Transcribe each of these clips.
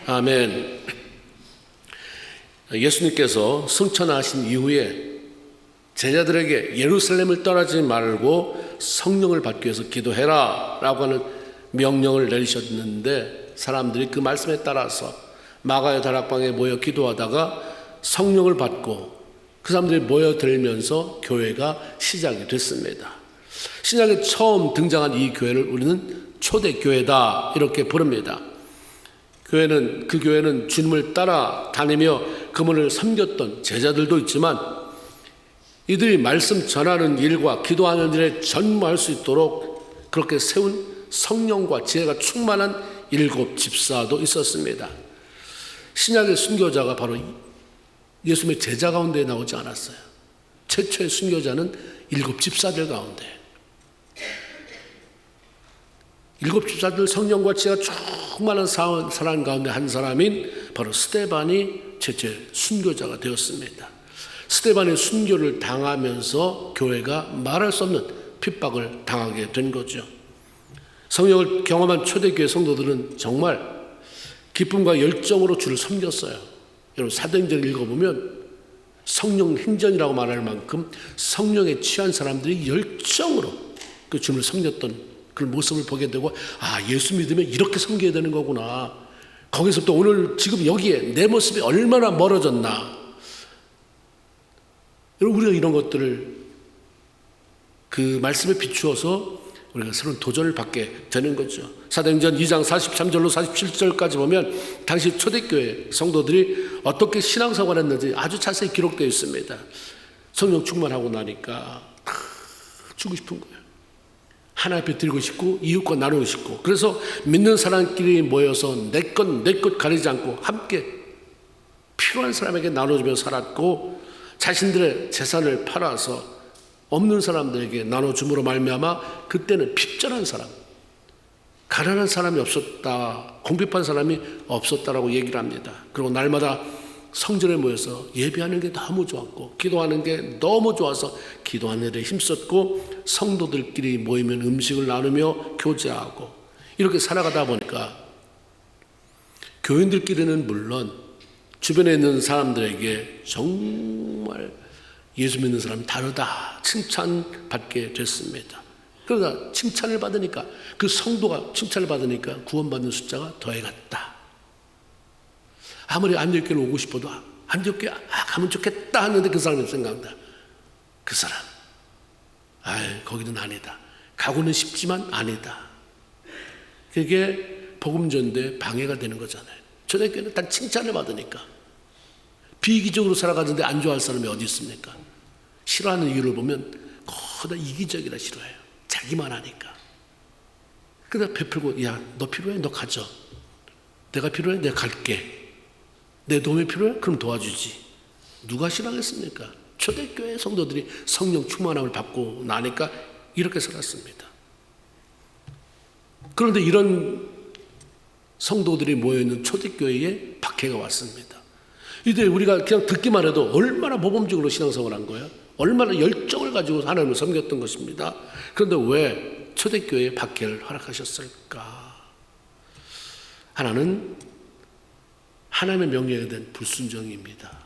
아멘. 예수님께서 승천하신 이후에 제자들에게 예루살렘을 떠나지 말고 성령을 받기 위해서 기도해라 라고 하는 명령을 내리셨는데, 사람들이 그 말씀에 따라서 마가의 다락방에 모여 기도하다가 성령을 받고 그 사람들이 모여들면서 교회가 시작이 됐습니다. 신약에 처음 등장한 이 교회를 우리는 초대교회다 이렇게 부릅니다. 그 교회는 주님을 따라 다니며 그분을 섬겼던 제자들도 있지만, 이들이 말씀 전하는 일과 기도하는 일에 전무할 수 있도록 그렇게 세운 성령과 지혜가 충만한 7 집사도 있었습니다. 신약의 순교자가 바로 예수님의 제자 가운데 나오지 않았어요. 최초의 순교자는 7 집사들 가운데, 7 집사들 성령과 지혜가 충만한 사람 가운데 한 사람인 바로 스데반이 최초의 순교자가 되었습니다. 스데반의 순교를 당하면서 교회가 말할 수 없는 핍박을 당하게 된 거죠. 성령을 경험한 초대교회 성도들은 정말 기쁨과 열정으로 주를 섬겼어요. 여러분 사도행전을 읽어보면 성령 행전이라고 말할 만큼 성령에 취한 사람들이 열정으로 그 주를 섬겼던 그 모습을 보게 되고, 예수 믿으면 이렇게 섬겨야 되는 거구나. 거기서부터 오늘 지금 여기에 내 모습이 얼마나 멀어졌나. 여러분 우리가 이런 것들을 그 말씀에 비추어서 우리가 새로운 도전을 받게 되는 거죠. 사도행전 2장 43절로 47절까지 보면 당시 초대교회 성도들이 어떻게 신앙생활을 했는지 아주 자세히 기록되어 있습니다. 성령 충만하고 나니까 주고 싶은 거예요. 하나 앞에 드리고 싶고 이웃과 나누고 싶고, 그래서 믿는 사람끼리 모여서 내 것 가리지 않고 함께 필요한 사람에게 나눠주며 살았고, 자신들의 재산을 팔아서 없는 사람들에게 나눠줌으로 말미암아 그때는 핍절한 사람, 가난한 사람이 없었다, 궁핍한 사람이 없었다라고 얘기를 합니다. 그리고 날마다 성전에 모여서 예배하는 게 너무 좋았고 기도하는 게 너무 좋아서 기도하는 일에 힘썼고, 성도들끼리 모이면 음식을 나누며 교제하고 이렇게 살아가다 보니까 교인들끼리는 물론 주변에 있는 사람들에게 정말 예수 믿는 사람이 다르다 칭찬받게 됐습니다. 그러다 칭찬을 받으니까, 그 성도가 칭찬을 받으니까 구원받는 숫자가 더해갔다. 아무리 안디옥교를 오고 싶어도 안디옥교에 가면 좋겠다 하는데 그 사람이 생각한다. 그 사람 거기는 아니다. 가고는 싶지만 아니다. 그게 복음 전도에 방해가 되는 거잖아요. 초대교회는 단 칭찬을 받으니까. 비이기적으로 살아가는데 안 좋아할 사람이 어디 있습니까? 싫어하는 이유를 보면 거다 이기적이라 싫어해요. 자기만 하니까. 그러다 베풀고, 너 필요해? 너 가져. 내가 필요해? 내가 갈게. 내 도움이 필요해? 그럼 도와주지. 누가 싫어하겠습니까? 초대교회 성도들이 성령 충만함을 받고 나니까 이렇게 살았습니다. 그런데 이런 성도들이 모여있는 초대교회에 박해가 왔습니다. 이때 우리가 그냥 듣기만 해도 얼마나 모범적으로 신앙생활을 한 거예요? 얼마나 열정을 가지고 하나님을 섬겼던 것입니다. 그런데 왜 초대교회에 박해를 허락하셨을까? 하나는 하나님의 명령에 대한 불순종입니다.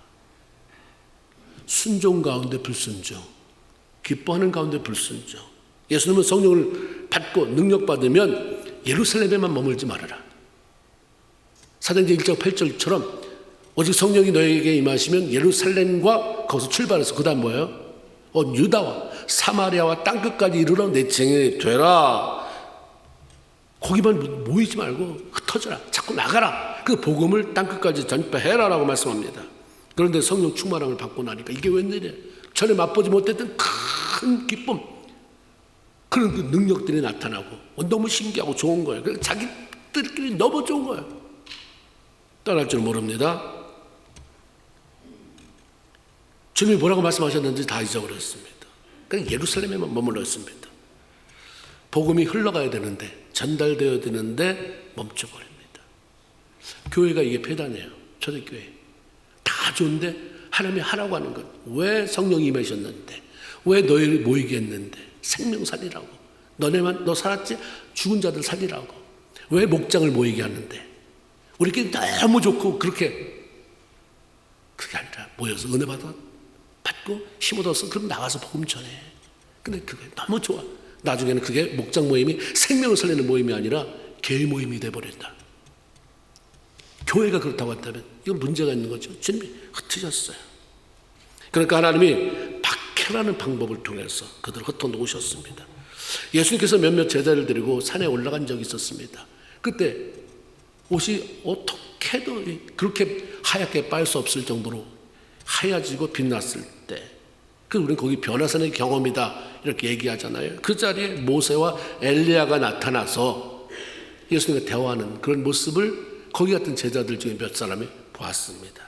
순종 가운데 불순종, 기뻐하는 가운데 불순종. 예수님은 성령을 받고 능력받으면 예루살렘에만 머물지 말아라. 사도행전 1장 8절처럼 오직 성령이 너에게 임하시면 예루살렘과 거기서 출발해서 그 다음 뭐예요? 유다와 사마리아와 땅끝까지 이르러 내 증인이 되라. 거기만 모이지 말고 흩어져라. 자꾸 나가라. 그 복음을 땅끝까지 전파해라 라고 말씀합니다. 그런데 성령 충만함을 받고 나니까 이게 웬일이야? 전에 맛보지 못했던 큰 기쁨, 그런 그 능력들이 나타나고 너무 신기하고 좋은 거예요. 그래서 자기들끼리 너무 좋은 거예요. 떠날 줄 모릅니다. 주님이 뭐라고 말씀하셨는지 다 잊어버렸습니다. 그냥 예루살렘에만 머물러 있습니다. 복음이 흘러가야 되는데, 전달되어야 되는데 멈춰버립니다. 교회가 이게 폐단이에요. 초대교회 다 좋은데 하나님이 하라고 하는 것, 왜 성령이 임하셨는데, 왜 너희를 모이게 했는데, 생명 살리라고, 너 살았지? 죽은 자들 살리라고, 왜 목장을 모이게 하는데, 우리끼리 너무 좋고 그게 아니라 모여서 은혜 받고 힘 얻어서 그럼 나가서 복음 전해. 근데 그게 너무 좋아. 나중에는 그게 목장 모임이 생명을 살리는 모임이 아니라 개의 모임이 돼버린다. 교회가 그렇다고 한다면 이건 문제가 있는 거죠. 주님이 흩으셨어요. 그러니까 하나님이 박해라는 방법을 통해서 그들을 흩어놓으셨습니다. 예수님께서 몇몇 제자를 데리고 산에 올라간 적이 있었습니다. 그때 옷이 어떻게도 그렇게 하얗게 빨 수 없을 정도로 하얘지고 빛났을 때, 우리는 거기 변화산의 경험이다 이렇게 얘기하잖아요. 그 자리에 모세와 엘리야가 나타나서 예수님과 대화하는 그런 모습을 거기 같은 제자들 중에 몇 사람이 보았습니다.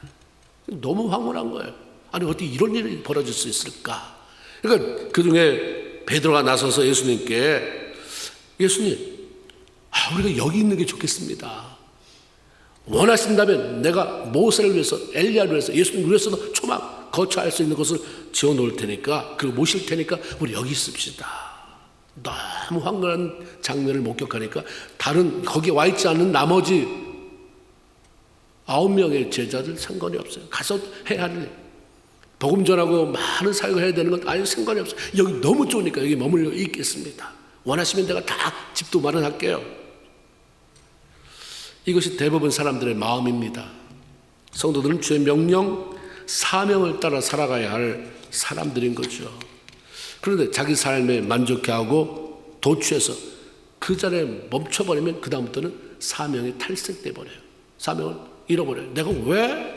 너무 황홀한 거예요. 아니 어떻게 이런 일이 벌어질 수 있을까? 그러니까 그 중에 베드로가 나서서 예수님께, 예수님, 우리가 여기 있는 게 좋겠습니다. 원하신다면 내가 모세를 위해서, 엘리야를 위해서, 예수님을 위해서도 초막 거처할 수 있는 곳을 지어놓을 테니까, 그리고 모실 테니까 우리 여기 있읍시다. 너무 황홀한 장면을 목격하니까 다른 거기에 와 있지 않은 나머지 9명의 제자들 상관이 없어요. 가서 해야 할 일, 복음 전하고 많은 사역을 해야 되는 건 아예 상관이 없어요. 여기 너무 좋으니까 여기 머물러 있겠습니다. 원하시면 내가 다 집도 마련할게요. 이것이 대부분 사람들의 마음입니다. 성도들은 주의 명령, 사명을 따라 살아가야 할 사람들인 거죠. 그런데 자기 삶에 만족해하고 도취해서 그 자리에 멈춰버리면 그 다음부터는 사명이 탈색돼 버려요. 사명을 잃어버려요. 내가 왜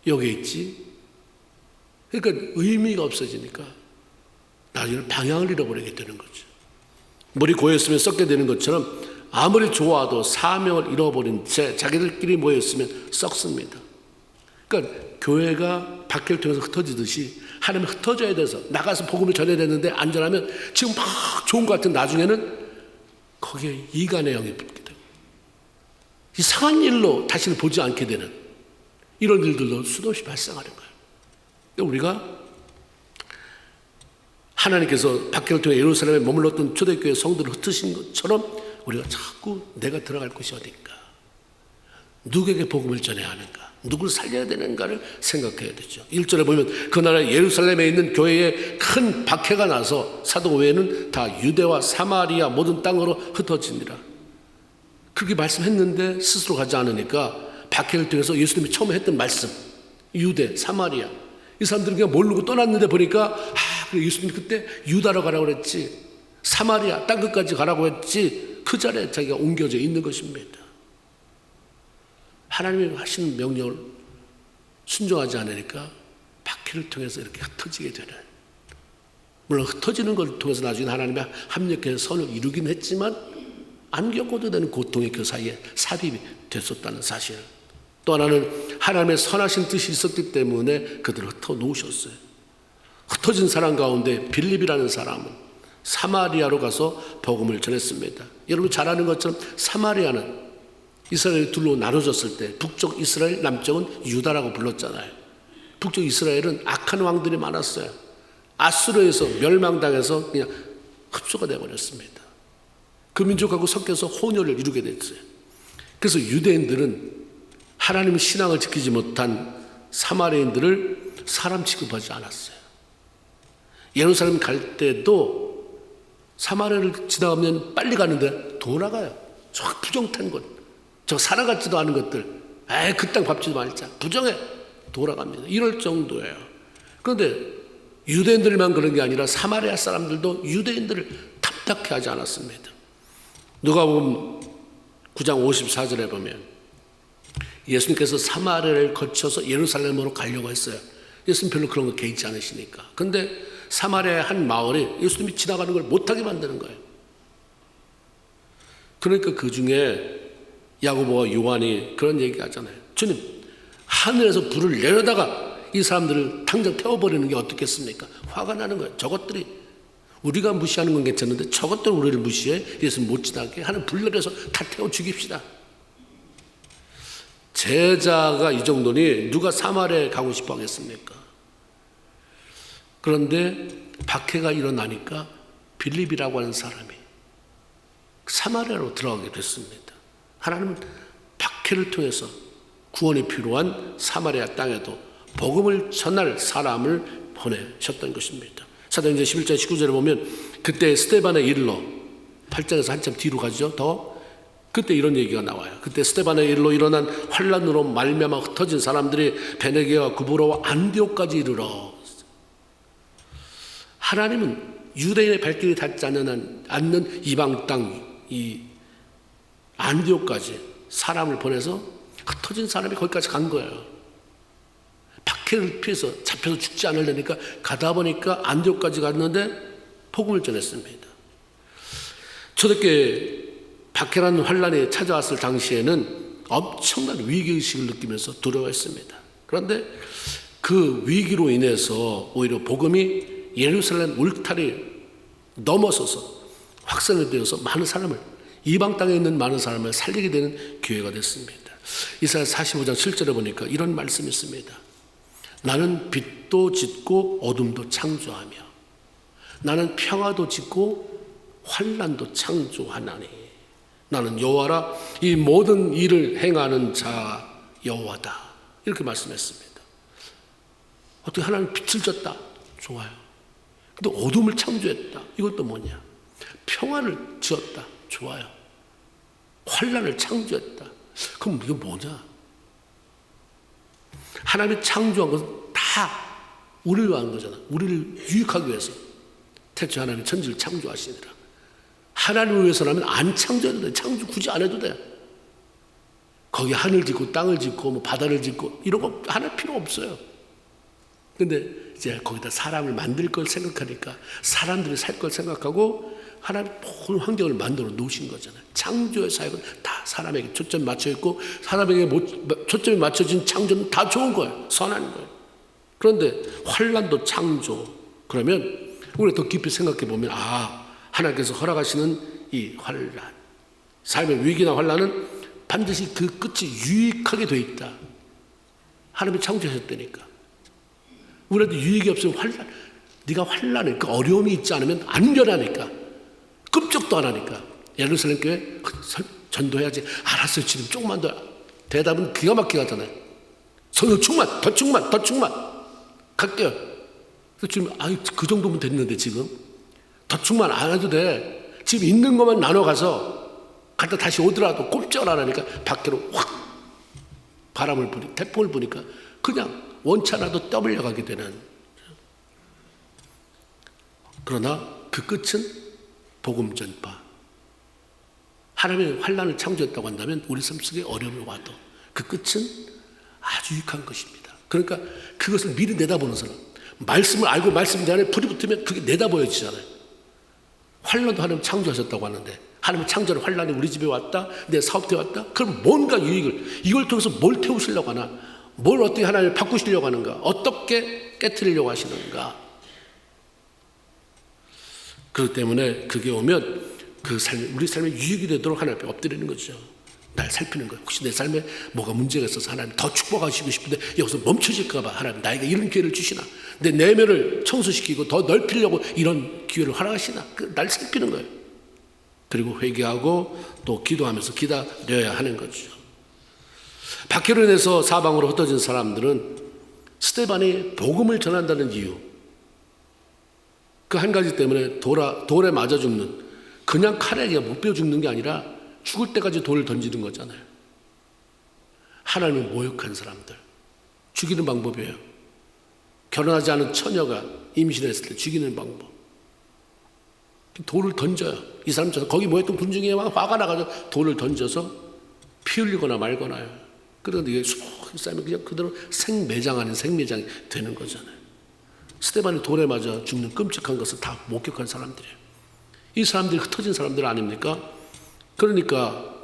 여기 있지? 그러니까 의미가 없어지니까 나중에 방향을 잃어버리게 되는 거죠. 물이 고였으면 썩게 되는 것처럼 아무리 좋아도 사명을 잃어버린 채 자기들끼리 모였으면 썩습니다. 그러니까 교회가 박해를 통해서 흩어지듯이 하나님이 흩어져야 돼서 나가서 복음을 전해야 되는데 안전하면 지금 막 좋은 것 같은 나중에는 거기에 이간의 영이 붙게 되고 이상한 일로 다시는 보지 않게 되는 이런 일들도 수도 없이 발생하는 거예요. 그러니까 우리가 하나님께서 박해를 통해 예루살렘에 머물렀던 초대교회 성도를 흩으신 것처럼 우리가 자꾸 내가 들어갈 곳이 어딘가, 누구에게 복음을 전해야 하는가, 누구를 살려야 되는가를 생각해야 되죠. 1절에 보면 그 나라 예루살렘에 있는 교회에 큰 박해가 나서 사도교회는 다 유대와 사마리아 모든 땅으로 흩어지니라. 그렇게 말씀했는데 스스로 가지 않으니까 박해를 통해서 예수님이 처음에 했던 말씀, 유대, 사마리아, 이 사람들은 그냥 모르고 떠났는데 보니까 그래 예수님이 그때 유다로 가라고 그랬지, 사마리아 땅 끝까지 가라고 했지, 그 자리에 자기가 옮겨져 있는 것입니다. 하나님이 하시는 명령을 순종하지 않으니까 박해를 통해서 이렇게 흩어지게 되는, 물론 흩어지는 걸 통해서 나중에 하나님이 합력해서 선을 이루긴 했지만 안 겪어도 되는 고통이 그 사이에 삽입이 됐었다는 사실. 또 하나는 하나님의 선하신 뜻이 있었기 때문에 그들을 흩어놓으셨어요. 흩어진 사람 가운데 빌립이라는 사람은 사마리아로 가서 복음을 전했습니다. 여러분 잘 아는 것처럼 사마리아는 이스라엘이 둘로 나눠졌을 때 북쪽 이스라엘, 남쪽은 유다라고 불렀잖아요. 북쪽 이스라엘은 악한 왕들이 많았어요. 아수르에서 멸망당해서 그냥 흡수가 되어버렸습니다. 그 민족하고 섞여서 혼혈을 이루게 됐어요. 그래서 유대인들은 하나님의 신앙을 지키지 못한 사마리아인들을 사람 취급하지 않았어요. 예루살렘 갈 때도 사마리아를 지나가면 빨리 가는데 돌아가요. 저 부정탄 곳, 저 살아가지도 않은 것들, 그 땅 밟지도 말자, 부정해 돌아갑니다. 이럴 정도예요. 그런데 유대인들만 그런 게 아니라 사마리아 사람들도 유대인들을 탐탁해하지 않았습니다. 누가복음 9장 54절에 보면 예수님께서 사마리아를 거쳐서 예루살렘으로 가려고 했어요. 예수님 별로 그런 거 개의치 않으시니까. 그런데 사마리아의 한 마을에 예수님이 지나가는 걸 못하게 만드는 거예요. 그러니까 그 중에 야고보와 요한이 그런 얘기 하잖아요. 주님, 하늘에서 불을 내려다가 이 사람들을 당장 태워버리는 게 어떻겠습니까? 화가 나는 거예요. 저것들이 우리가 무시하는 건 괜찮은데 저것들 우리를 무시해 예수님 못 지나게 하는 불 내려서 다 태워 죽입시다. 제자가 이 정도니 누가 사마리아에 가고 싶어 하겠습니까? 그런데 박해가 일어나니까 빌립이라고 하는 사람이 사마리아로 들어가게 됐습니다. 하나님은 박해를 통해서 구원이 필요한 사마리아 땅에도 복음을 전할 사람을 보내셨던 것입니다. 사도행전 11장 19절에 보면 그때 스데반의 일로 8장에서 한참 뒤로 가죠. 더 그때 이런 얘기가 나와요. 그때 스데반의 일로 일어난 환란으로 말미암아 흩어진 사람들이 베네게와 구브로와 안디옥까지 이르러. 하나님은 유대인의 발길이 닿지 않는 이방 땅 이 안디옥까지 사람을 보내서 흩어진 사람이 거기까지 간 거예요. 박해를 피해서 잡혀서 죽지 않으려니까 가다 보니까 안디옥까지 갔는데 복음을 전했습니다. 초대교회 박해라는 환란이 찾아왔을 당시에는 엄청난 위기의식을 느끼면서 두려워했습니다. 그런데 그 위기로 인해서 오히려 복음이 예루살렘 울타리 넘어서서 확산이 되어서 많은 사람을, 이방 땅에 있는 많은 사람을 살리게 되는 기회가 됐습니다. 이사야 45장 7절에 보니까 이런 말씀이 있습니다. 나는 빛도 짓고 어둠도 창조하며 나는 평화도 짓고 환난도 창조하나니 나는 여호와라 이 모든 일을 행하는 자 여호와다. 이렇게 말씀했습니다. 어떻게 하나님 빛을 졌다? 좋아요. 근데 어둠을 창조했다. 이것도 뭐냐? 평화를 지었다. 좋아요. 환난을 창조했다. 그럼 이게 뭐냐? 하나님이 창조한 것은 다 우리를 위한 거잖아. 우리를 유익하기 위해서. 태초에 하나님이 천지를 창조하시니라. 하나님을 위해서라면 안 창조해도 돼. 창조 굳이 안 해도 돼. 거기 하늘 짓고 땅을 짓고 뭐 바다를 짓고 이런 거 하나 필요 없어요. 근데 이제 거기다 사람을 만들 걸 생각하니까 사람들이 살 걸 생각하고 하나님 모든 환경을 만들어 놓으신 거잖아요. 창조의 사역은 다 사람에게 초점이 맞춰 있고 사람에게 초점이 맞춰진 창조는 다 좋은 거예요. 선한 거예요. 그런데 환란도 창조. 그러면 우리가 더 깊이 생각해 보면 하나님께서 허락하시는 이 환란, 삶의 위기나 환란은 반드시 그 끝이 유익하게 돼 있다. 하나님이 창조하셨다니까. 우리한테 유익이 없으면 환란, 네가 환란에 그 어려움이 있지 않으면 안 변하니까. 끔찍도 안 하니까. 예루살렘 교회 전도해야지. 알았어요. 지금 조금만 더. 대답은 기가 막히게 하잖아요. 성령 충만, 더 충만, 더 충만. 갈게요. 지금 그 정도면 됐는데 지금 더 충만 안 해도 돼. 지금 있는 것만 나눠 가서 갔다 다시 오더라도 꼼짝을 안 하니까 밖으로 확 바람을 부니 태풍을 부니까 그냥 원치 않아도 떠밀려가게 되는. 그러나 그 끝은 복음 전파. 하나님의 환란을 창조했다고 한다면 우리 삶 속에 어려움이 와도 그 끝은 아주 유익한 것입니다. 그러니까 그것을 미리 내다보는 사람. 말씀을 알고 말씀 내 안에 불이 붙으면 그게 내다보여지잖아요. 환란도 하나님 창조하셨다고 하는데 하나님 창조한 환란이 우리 집에 왔다, 내 사업대에 왔다. 그럼 뭔가 유익을, 이걸 통해서 뭘 태우시려고 하나, 뭘 어떻게 하나님을 바꾸시려고 하는가, 어떻게 깨트리려고 하시는가. 그렇기 때문에 그게 오면 그 삶이 우리 삶에 유익이 되도록 하나님 앞에 엎드리는 거죠. 날 살피는 거예요. 혹시 내 삶에 뭐가 문제가 있어서 하나님 더 축복하시고 싶은데 여기서 멈춰질까 봐 하나님 나에게 이런 기회를 주시나, 내 내면을 청소시키고 더 넓히려고 이런 기회를 허락하시나, 날 살피는 거예요. 그리고 회개하고 또 기도하면서 기다려야 하는 거죠. 박해로 인해서 사방으로 흩어진 사람들은 스데반이 복음을 전한다는 이유, 그 한 가지 때문에 돌에 맞아 죽는, 그냥 칼에 못 베어 죽는 게 아니라 죽을 때까지 돌을 던지는 거잖아요. 하나님을 모욕한 사람들 죽이는 방법이에요. 결혼하지 않은 처녀가 임신했을 때 죽이는 방법. 돌을 던져요. 이 사람처럼 거기 모였던 군중이 화가 나가지고 돌을 던져서 피 흘리거나 말거나요. 그런데 이게 수북히 쌓이면 그냥 그대로 생매장 아닌 생매장이 되는 거잖아요. 스데반이 돌에 맞아 죽는 끔찍한 것을 다 목격한 사람들이에요. 이 사람들이 흩어진 사람들 아닙니까? 그러니까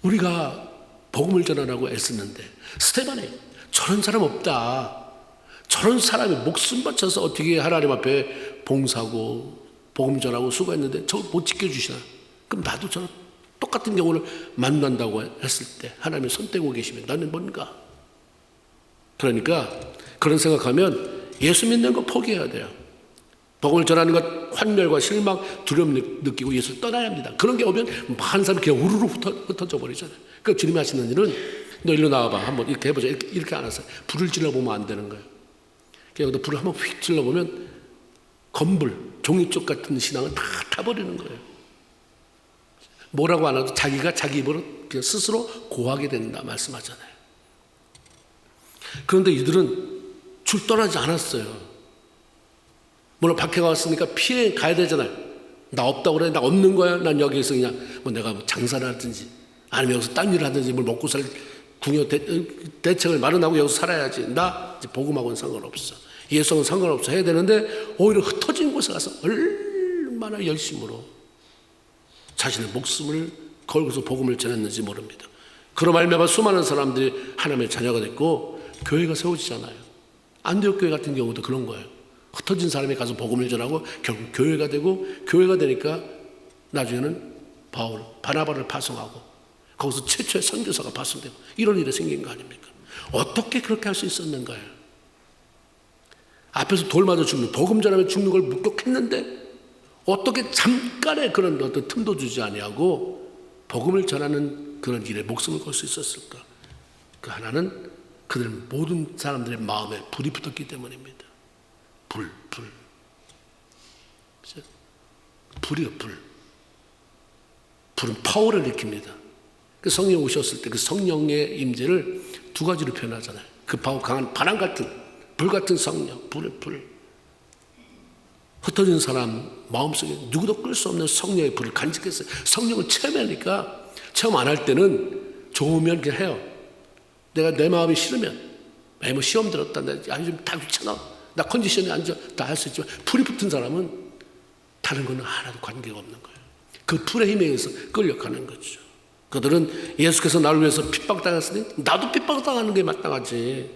우리가 복음을 전하라고 애쓰는데 스데반이 저런 사람 없다. 저런 사람이 목숨 바쳐서 어떻게 하나님 앞에 봉사하고 복음 전하고 수고했는데 저걸 못 지켜주시나? 그럼 나도 저런 똑같은 경우를 만난다고 했을 때 하나님이 손 떼고 계시면 나는 뭔가? 그러니까 그런 생각하면 예수 믿는 거 포기해야 돼요. 복음을 전하는 것 환멸과 실망, 두려움 느끼고 예수를 떠나야 합니다. 그런 게 오면 많은 사람이 그냥 우르르 흩어져 버리잖아요. 그러니까 주님이 하시는 일은 너 일로 나와봐. 한번 이렇게 해보자. 이렇게 안 하세요. 불을 질러보면 안 되는 거예요. 그냥 불을 한번 휙 질러보면 검불, 종이쪽 같은 신앙은 다 타버리는 거예요. 뭐라고 안 해도 자기가 자기 입으로 그냥 스스로 고하게 된다 말씀하잖아요. 그런데 이들은 줄 떠나지 않았어요. 물론 박해가 왔으니까 피해 가야 되잖아요. 나 없다고 그래. 나 없는 거야. 난 여기에서 그냥 내가 장사를 하든지 아니면 여기서 딴 일을 하든지 뭘 먹고 살 궁여 대책을 마련하고 여기서 살아야지. 나 이제 복음하고는 상관없어. 예수하고는 상관없어 해야 되는데 오히려 흩어진 곳에 가서 얼마나 열심으로 자신의 목숨을 걸고서 복음을 전했는지 모릅니다. 그로 말미암아 수많은 사람들이 하나님의 자녀가 됐고 교회가 세워지잖아요. 안디옥 교회 같은 경우도 그런 거예요. 흩어진 사람이 가서 복음을 전하고 결국 교회가 되고 교회가 되니까 나중에는 바나바를 파송하고 거기서 최초의 선교사가 파송되고 이런 일이 생긴 거 아닙니까? 어떻게 그렇게 할 수 있었는가요? 앞에서 돌 맞아 죽는 복음 전하며 죽는 걸 묵독했는데 어떻게 잠깐의 그런 어떤 틈도 주지 아니하고 복음을 전하는 그런 일에 목숨을 걸 수 있었을까? 그 하나는 그들 모든 사람들의 마음에 불이 붙었기 때문입니다. 불이요, 불. 불은 파워를 일으킵니다. 그 성령 오셨을 때 그 성령의 임재를 두 가지로 표현하잖아요. 그 파워 강한 바람 같은 불 같은 성령, 불. 흩어진 사람 마음속에 누구도 끌 수 없는 성령의 불을 간직했어요. 성령을 체험하니까 체험 안 할 때는 좋으면 그냥 해요. 내가 내 마음이 싫으면 뭐 시험 들었다. 아니 좀 다 귀찮아. 나 컨디션이 안 좋아. 다 할 수 있지만 불이 붙은 사람은 다른 거는 하나도 관계가 없는 거예요. 그 불의 힘에 의해서 끌려가는 거죠. 그들은 예수께서 나를 위해서 핍박당했으니 나도 핍박당하는 게 마땅하지.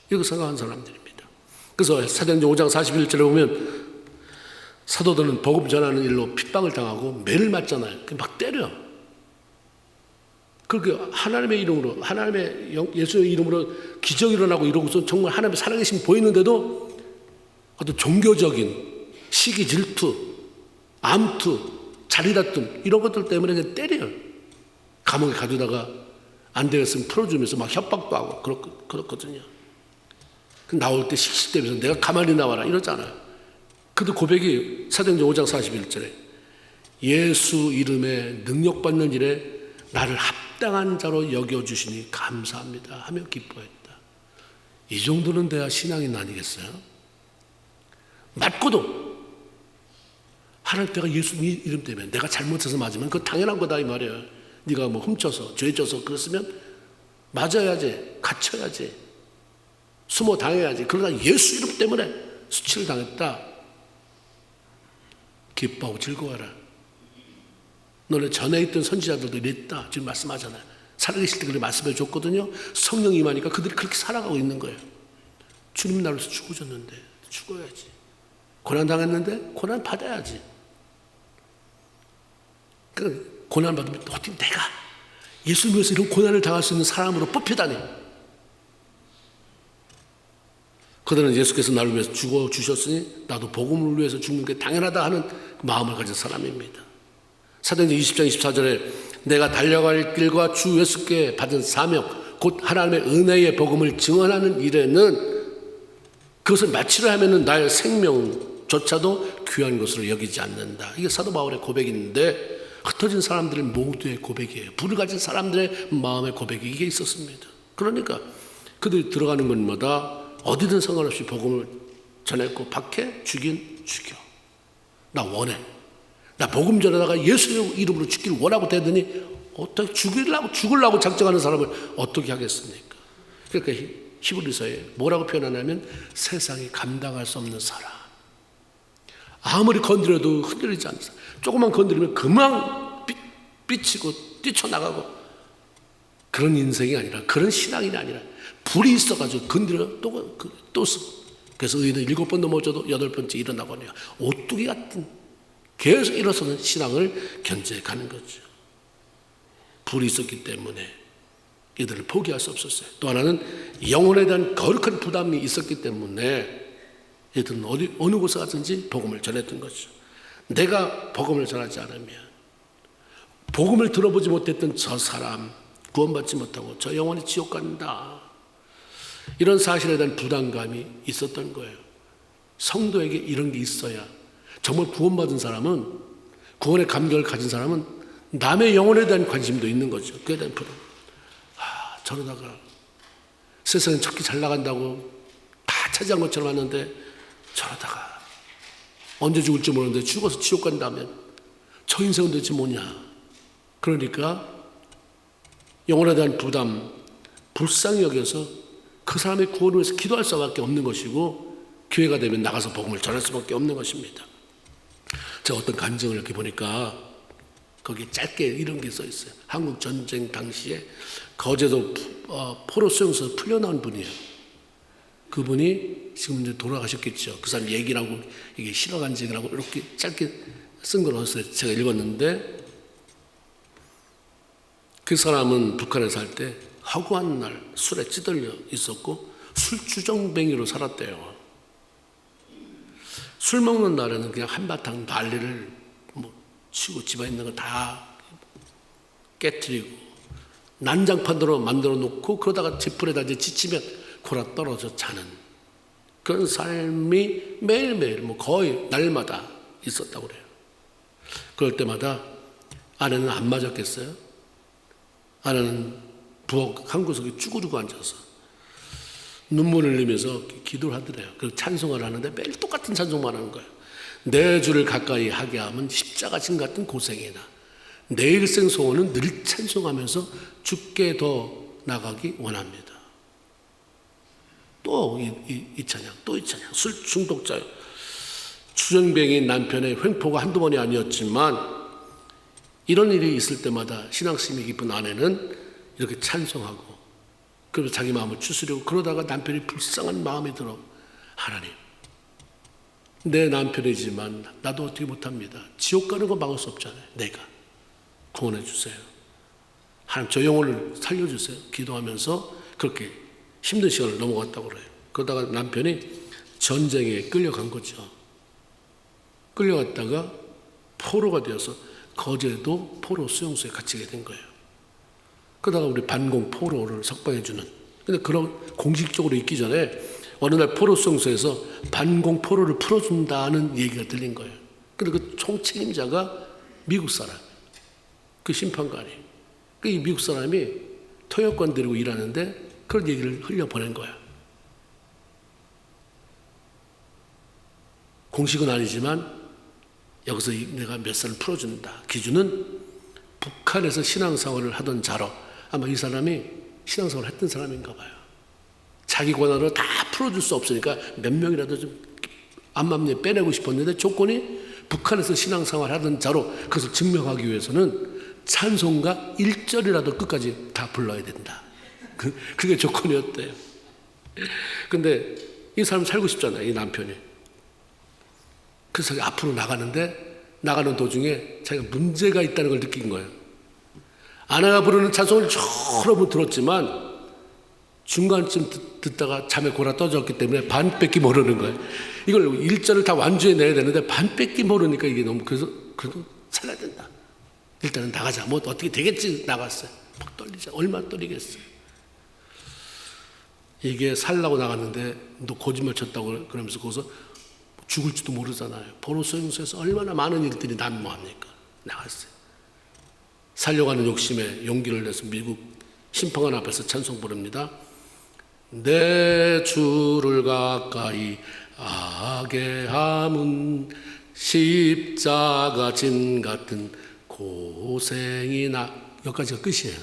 이렇게 생각하는 사람들입니다. 그래서 사도행전 5장 41절에 보면 사도들은 복음 전하는 일로 핍박을 당하고 매를 맞잖아요. 막 때려. 그렇게 하나님의 이름으로 예수의 이름으로 기적이 일어나고 이러고서 정말 하나님의 살아계심 보이는데도 어떤 종교적인 시기 질투, 암투, 자리다툼 이런 것들 때문에 그냥 때려요. 감옥에 가두다가 안 되겠으면 풀어주면서 막 협박도 하고 그렇거든요. 나올 때 씩씩대면서 내가 가만히 나와라 이러잖아요. 그도 고백이 사도행전 5장 41절에 예수 이름에 능력받는 일에 나를 합당한 자로 여겨주시니 감사합니다 하며 기뻐했다. 이 정도는 돼야 신앙인 아니겠어요? 맞고도 하나님 내가 예수 이름 때문에 내가 잘못해서 맞으면 그거 당연한 거다 이 말이에요. 네가 뭐 훔쳐서 죄져서 그랬으면 맞아야지, 갇혀야지, 숨어 당해야지. 그러나 예수 이름 때문에 수치를 당했다. 기뻐하고 즐거워하라. 너네 전에 있던 선지자들도 이랬다. 지금 말씀하잖아요. 살아계실 때 그렇게 말씀해 줬거든요. 성령이 임하니까 그들이 그렇게 살아가고 있는 거예요. 주님 나를 위해서 죽어줬는데 죽어야지. 고난 당했는데 고난 받아야지. 그 고난 받으면 어떻게 내가 예수님 위해서 이런 고난을 당할 수 있는 사람으로 뽑히다니. 그들은 예수께서 나를 위해서 죽어주셨으니 나도 복음을 위해서 죽는 게 당연하다 하는 마음을 가진 사람입니다. 사도행전 20장 24절에 내가 달려갈 길과 주 예수께 받은 사명 곧 하나님의 은혜의 복음을 증언하는 일에는 그것을 마치려 하면은 나의 생명조차도 귀한 것으로 여기지 않는다. 이게 사도 바울의 고백인데 흩어진 사람들 모두의 고백이에요. 불을 가진 사람들의 마음의 고백이 이게 있었습니다. 그러니까 그들이 들어가는 곳마다 어디든 상관없이 복음을 전했고 박해, 죽인, 죽여. 나 원해. 나 복음 전하다가 예수의 이름으로 죽기를 원하고 되더니 어떻게 죽으려고 작정하는 사람을 어떻게 하겠습니까? 그러니까 히브리서에 뭐라고 표현하냐면 세상이 감당할 수 없는 사람. 아무리 건드려도 흔들리지 않는 사람. 조금만 건드리면 금방 삐치고 뛰쳐나가고 그런 인생이 아니라 그런 신앙이 아니라 불이 있어가지고 건드려 또 쓰고 그래서 의인은 7번 넘어져도 8번째 일어나거든요. 오뚜기 같은 계속 일어서는 신앙을 견제가는 거죠. 불이 있었기 때문에 이들을 포기할 수 없었어요. 또 하나는 영혼에 대한 거룩한 부담이 있었기 때문에 얘들은 어느 곳에 가든지 복음을 전했던 거죠. 내가 복음을 전하지 않으면, 복음을 들어보지 못했던 저 사람 구원받지 못하고 저 영원히 지옥 간다, 이런 사실에 대한 부담감이 있었던 거예요. 성도에게 이런 게 있어야, 정말 구원받은 사람은, 구원의 감격을 가진 사람은 남의 영혼에 대한 관심도 있는 거죠. 그에 대한 부담. 저러다가 세상에 척기 잘 나간다고 다 차지한 것처럼 왔는데, 저러다가 언제 죽을지 모르는데 죽어서 지옥 간다면 저 인생은 도대체 뭐냐. 그러니까 영혼에 대한 부담, 불쌍히 여겨서 그 사람의 구원을 위해서 기도할 수밖에 없는 것이고, 기회가 되면 나가서 복음을 전할 수밖에 없는 것입니다. 제가 어떤 간증을 이렇게 보니까 거기에 짧게 이런 게 써 있어요. 한국 전쟁 당시에 거제도 포로 수용소에서 풀려나온 분이에요. 그분이 지금 이제 돌아가셨겠죠. 그 사람 얘기라고, 이게 실화 간증이라고 이렇게 짧게 쓴 걸 어디서 제가 읽었는데, 그 사람은 북한에 살 때 허구한 날 술에 찌들려 있었고 술주정뱅이로 살았대요. 술 먹는 날에는 그냥 한바탕 난리를 치고 집안에 있는 거 다 깨트리고 난장판으로 만들어 놓고, 그러다가 지풀에다 이제 지치면 골아 떨어져 자는 그런 삶이 매일매일 거의 날마다 있었다고 그래요. 그럴 때마다 아내는 안 맞았겠어요? 아내는 부엌 한 구석에 쭈그리고 앉아서 눈물을 흘리면서 기도를 하더래요. 그리고 찬송을 하는데 매일 똑같은 찬송만 하는 거예요. 내 주를 가까이 하게 하면 십자가진 같은 고생이나 내 일생 소원은 늘 찬송하면서 주께 더 나가기 원합니다. 또 이 찬양, 또 이 찬양. 술 중독자요. 주정뱅이인 남편의 횡포가 한두 번이 아니었지만 이런 일이 있을 때마다 신앙심이 깊은 아내는 이렇게 찬송하고, 그리고 자기 마음을 추스리고, 그러다가 남편이 불쌍한 마음이 들어, 하나님, 내 남편이지만 나도 어떻게 못합니다. 지옥 가는 거 막을 수 없잖아요. 내가 구원해 주세요. 하나님, 저 영혼을 살려주세요. 기도하면서 그렇게 힘든 시간을 넘어갔다고 그래요. 그러다가 남편이 전쟁에 끌려간 거죠. 끌려갔다가 포로가 되어서 거제도 포로 수용소에 갇히게 된 거예요. 그러다가 우리 반공 포로를 석방해주는, 근데 그런 공식적으로 있기 전에 어느 날 포로 수용소에서 반공 포로를 풀어준다는 얘기가 들린 거예요. 근데 그 총책임자가 미국 사람, 그 심판관이, 이 미국 사람이 통역관 데리고 일하는데 그런 얘기를 흘려보낸 거야. 공식은 아니지만 여기서 내가 몇 살을 풀어준다. 기준은 북한에서 신앙생활을 하던 자로, 아마 이 사람이 신앙생활을 했던 사람인가 봐요. 자기 권한으로 다 풀어줄 수 없으니까 몇 명이라도 좀 암맘리에 빼내고 싶었는데 조건이 북한에서 신앙생활 하던 자로, 그것을 증명하기 위해서는 찬송가 1절이라도 끝까지 다 불러야 된다. 그게 조건이었대요. 근데 이 사람 살고 싶잖아요, 이 남편이. 그래서 앞으로 나가는 도중에 자기가 문제가 있다는 걸 느낀 거예요. 아내가 부르는 찬송을 여러 번 들었지만 중간쯤 듣다가 잠에 골아 떨어졌기 때문에 반 뺏기 모르는 거예요. 이걸 1절을 다 완주해 내야 되는데 반 뺏기 모르니까 이게 너무, 그래도 살아야 된다. 일단은 나가자. 뭐 어떻게 되겠지. 나갔어요. 막 떨리자. 얼마나 떨리겠어요. 이게 살라고 나갔는데 너 거짓말 쳤다고 그러면서 거기서 죽을지도 모르잖아요. 포로 수용소에서 얼마나 많은 일들이 난무합니까. 나갔어요. 살려가는 욕심에 용기를 내서 미국 심판관 앞에서 찬송 부릅니다. 내 주를 가까이 하게 함은 십자가 진 같은 고생이나, 여기까지가 끝이에요.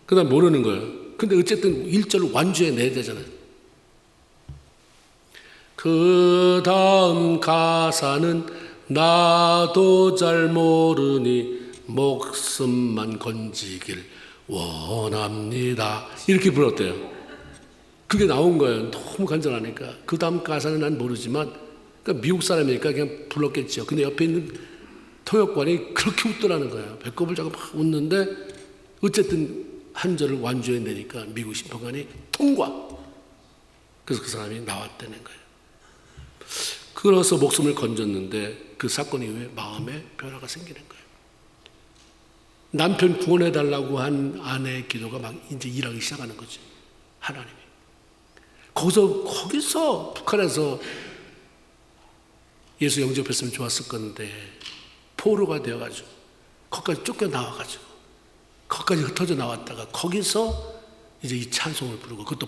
그 다음 모르는 거예요. 근데 어쨌든 1절을 완주해 내야 되잖아요. 그 다음 가사는 나도 잘 모르니 목숨만 건지길 원합니다. 이렇게 불렀대요. 그게 나온 거예요. 너무 간절하니까. 그 다음 가사는 난 모르지만, 그러니까 미국 사람이니까 그냥 불렀겠죠. 근데 옆에 있는 통역관이 그렇게 웃더라는 거예요. 배꼽을 잡고 막 웃는데 어쨌든 한 절을 완주해 내니까 미국 심판관이 통과. 그래서 그 사람이 나왔다는 거예요. 그래서 목숨을 건졌는데 그 사건 이후에 마음에 변화가 생기는 거예요. 남편 구원해달라고 한 아내의 기도가 막 이제 일하기 시작하는 거지. 하나님이. 거기서 북한에서 예수 영접했으면 좋았을 건데 포로가 되어가지고 거기까지 쫓겨나와가지고 거기까지 흩어져 나왔다가 거기서 이제 이 찬송을 부르고 그것도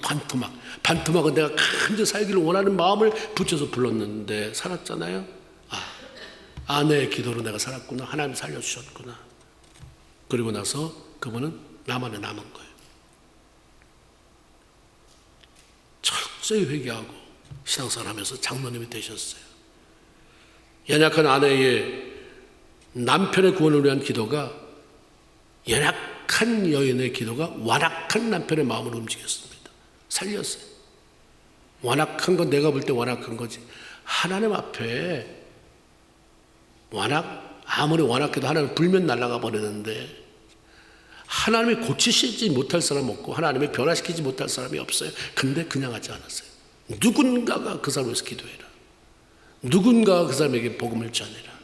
반토막은 내가 간절히 살기를 원하는 마음을 붙여서 불렀는데 살았잖아요. 아내의 기도로 내가 살았구나. 하나님 살려주셨구나. 그리고 나서 그분은 나만에 남은 거예요. 철저히 회개하고 신앙생활하면서 장로님이 되셨어요. 연약한 아내의 남편의 구원을 위한 기도가 연약한 여인의 기도가 완악한 남편의 마음을 움직였습니다. 살렸어요. 완악한 건 내가 볼 때 완악한 거지. 하나님 앞에 아무리 완악해도 하나님 불면 날아가 버리는데 하나님이 고치시지 못할 사람 없고 하나님이 변화시키지 못할 사람이 없어요. 근데 그냥 하지 않았어요. 누군가가 그 사람을 위해서 기도해라. 누군가가 그 사람에게 복음을 전해라.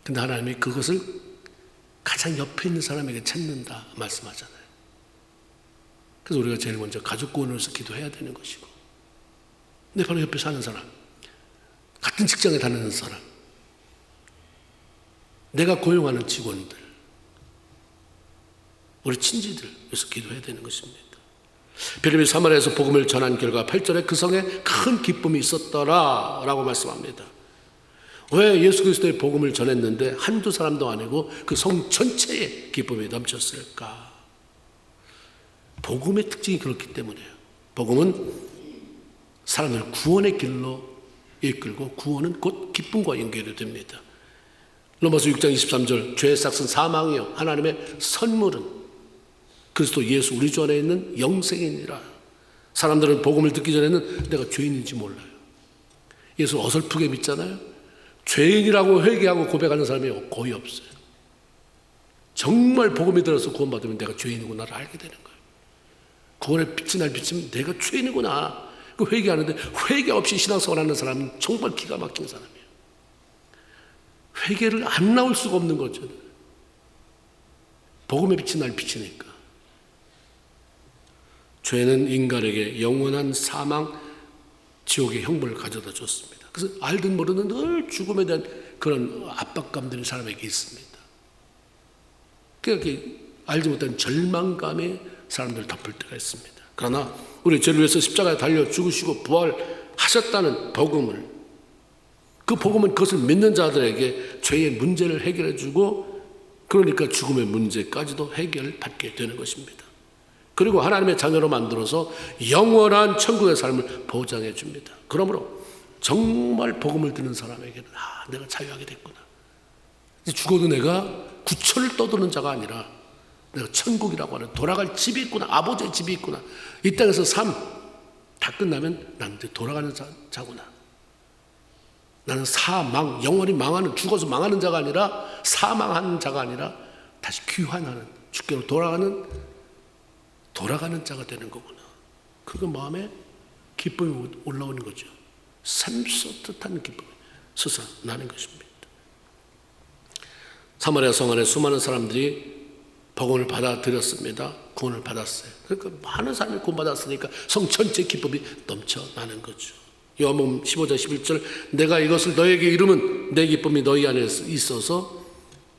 근데 하나님이 그것을 가장 옆에 있는 사람에게 찾는다 말씀하잖아요. 그래서 우리가 제일 먼저 가족 구원을 위해서 기도해야 되는 것이고 내 바로 옆에 사는 사람, 같은 직장에 다니는 사람, 내가 고용하는 직원들, 우리 친지들 위해서 기도해야 되는 것입니다. 빌립보 사마리아에서 복음을 전한 결과 8절에 그 성에 큰 기쁨이 있었더라 라고 말씀합니다. 왜 예수 그리스도의 복음을 전했는데 한두 사람도 아니고 그 성 전체에 기쁨이 넘쳤을까? 복음의 특징이 그렇기 때문이에요. 복음은 사람을 구원의 길로 이끌고 구원은 곧 기쁨과 연결이 됩니다. 로마서 6장 23절 죄의 삭은 사망이요 하나님의 선물은 그리스도 예수 우리 주 안에 있는 영생이니라. 사람들은 복음을 듣기 전에는 내가 죄인인지 몰라요. 예수 어설프게 믿잖아요. 죄인이라고 회개하고 고백하는 사람이 거의 없어요. 정말 복음이 들어서 구원받으면 내가 죄인이구나를 알게 되는 거예요. 구원의 빛이 날 비치면 내가 죄인이구나. 그 회개하는데 회개 없이 신앙생활하는 사람은 정말 기가 막힌 사람이에요. 회개를 안 나올 수가 없는 거죠. 복음의 빛이 날 비치니까. 죄는 인간에게 영원한 사망, 지옥의 형벌을 가져다 줬습니다. 그래서 알든 모르든 늘 죽음에 대한 그런 압박감들이 사람에게 있습니다. 그렇게 알지 못한 절망감에 사람들을 덮을 때가 있습니다. 그러나 우리 죄를 위해서 십자가에 달려 죽으시고 부활하셨다는 복음을, 그 복음은 그것을 믿는 자들에게 죄의 문제를 해결해 주고 그러니까 죽음의 문제까지도 해결받게 되는 것입니다. 그리고 하나님의 자녀로 만들어서 영원한 천국의 삶을 보장해 줍니다. 그러므로 정말 복음을 듣는 사람에게는 내가 자유하게 됐구나. 죽어도 내가 구천을 떠도는 자가 아니라 내가 천국이라고 하는 돌아갈 집이 있구나. 아버지의 집이 있구나. 이 땅에서 삶 다 끝나면 난 이제 돌아가는 자구나. 나는 사망, 영원히 망하는, 죽어서 망하는 자가 아니라 사망하는 자가 아니라 다시 귀환하는, 주께로 돌아가는 자가 되는 거구나. 그거 마음에 기쁨이 올라오는 거죠. 샘솟듯한 기쁨이 솟아나는 것입니다. 사마리아 성 안에 수많은 사람들이 복음을 받아들였습니다. 구원을 받았어요. 그러니까 많은 사람이 구원받았으니까 성 전체 기쁨이 넘쳐나는 거죠. 요한복음 15장 11절 내가 이것을 너에게 이루면 내 기쁨이 너희 안에 있어서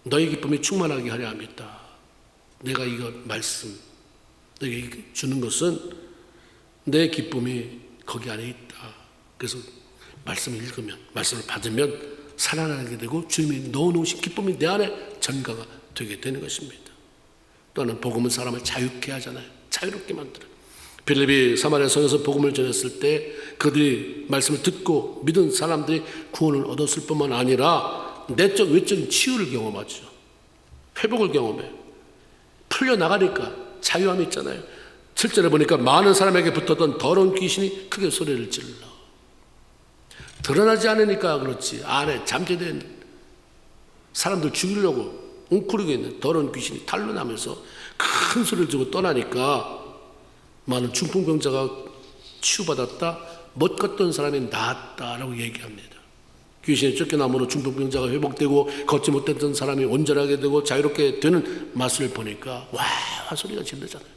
너희 기쁨이 충만하게 하려 합니다. 내가 이거 말씀 너에게 주는 것은 내 기쁨이 거기 안에 있다. 그래서 말씀을 읽으면, 말씀을 받으면 살아나게 되고 주님이 넣어놓으신 기쁨이 내 안에 전가가 되게 되는 것입니다. 또한 복음은 사람을 자유케 하잖아요. 자유롭게 만들어요. 빌립이 사마리아 성에서 복음을 전했을 때 그들이 말씀을 듣고 믿은 사람들이 구원을 얻었을 뿐만 아니라 내적 외적인 치유를 경험하죠. 회복을 경험해요. 풀려나가니까 자유함이 있잖아요. 7절에 보니까 많은 사람에게 붙었던 더러운 귀신이 크게 소리를 질러. 드러나지 않으니까 그렇지 안에 잠재된 사람들 죽이려고 웅크리고 있는 더러운 귀신이 탈로 나면서 큰 소리를 지르고 떠나니까 많은 중풍병자가 치유받았다, 못 걷던 사람이 나았다라고 얘기합니다. 귀신에 쫓겨남으로 중풍병자가 회복되고 걷지 못했던 사람이 온전하게 되고 자유롭게 되는 맛을 보니까 와 소리가 질르잖아요.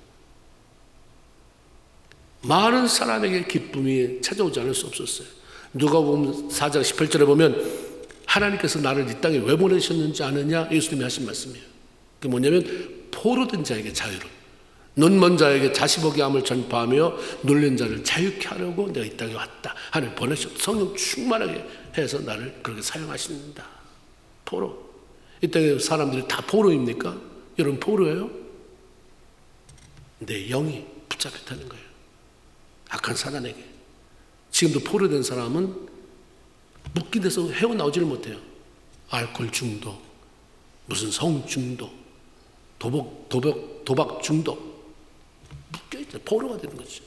많은 사람에게 기쁨이 찾아오지 않을 수 없었어요. 누가복음 4장 18절에 보면 하나님께서 나를 이 땅에 왜 보내셨는지 아느냐? 예수님이 하신 말씀이에요. 그게 뭐냐면 포로된 자에게 자유를, 눈먼 자에게 자시보게 함을 전파하며 눌린 자를 자유케 하려고 내가 이 땅에 왔다. 하나님 보내셨다. 성령 충만하게 해서 나를 그렇게 사용하신다. 포로. 이 땅에 사람들이 다 포로입니까? 여러분 포로예요? 내 영이 붙잡혔다는 거예요. 악한 사단에게. 지금도 포로된 사람은 묶인 데서 헤어나오지를 못해요. 알코올 중독, 무슨 성 중독, 도박 중독. 묶여있죠. 포로가 되는 거죠.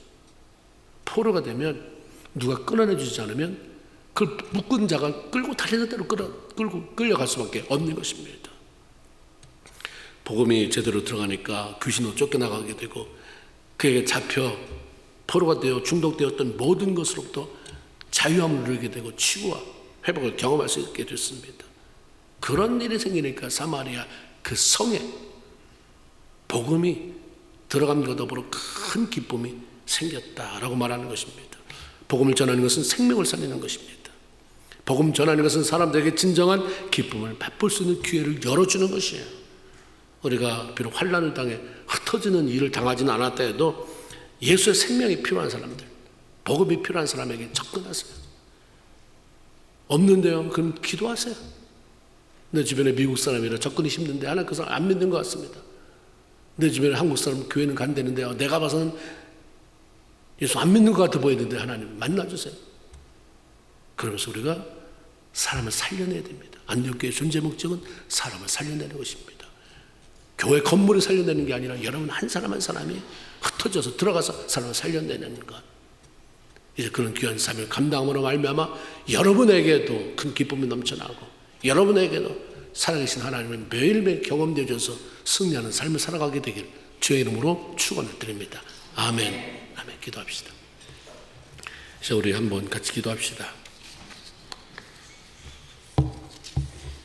포로가 되면 누가 끊어내주지 않으면 그 묶은 자가 끌고 달리는 대로 끌려갈 수밖에 없는 것입니다. 복음이 제대로 들어가니까 귀신으로 쫓겨나가게 되고 그에게 잡혀 포로가 되어 중독되었던 모든 것으로부터 자유함을 누리게 되고 치유와 회복을 경험할 수 있게 됐습니다. 그런 일이 생기니까 사마리아 그 성에 복음이 들어감과 더불어 큰 기쁨이 생겼다라고 말하는 것입니다. 복음을 전하는 것은 생명을 살리는 것입니다. 복음 전하는 것은 사람들에게 진정한 기쁨을 맛볼 수 있는 기회를 열어주는 것이에요. 우리가 비록 환난을 당해 흩어지는 일을 당하지는 않았다 해도 예수의 생명이 필요한 사람들, 복음이 필요한 사람에게 접근하세요. 없는데요? 그럼 기도하세요. 내 주변에 미국 사람이라 접근이 힘든데 하나님 그 사람 안 믿는 것 같습니다. 내 주변에 한국 사람 교회는 간다는데 내가 봐서는 예수 안 믿는 것 같아 보이는데 하나님 만나주세요. 그러면서 우리가 사람을 살려내야 됩니다. 안디옥교회의 존재 목적은 사람을 살려내는 것입니다. 교회 건물을 살려내는 게 아니라 여러분 한 사람 한 사람이 흩어져서 들어가서 사람을 살려내는 것. 이제 그런 귀한 삶을 감당함으로 말미암아 여러분에게도 큰 기쁨이 넘쳐나고 여러분에게도 살아계신 하나님을 매일매일 경험되어져서 승리하는 삶을 살아가게 되길 주의 이름으로 축원을 드립니다. 아멘. 아멘. 기도합시다. 이제 우리 한번 같이 기도합시다.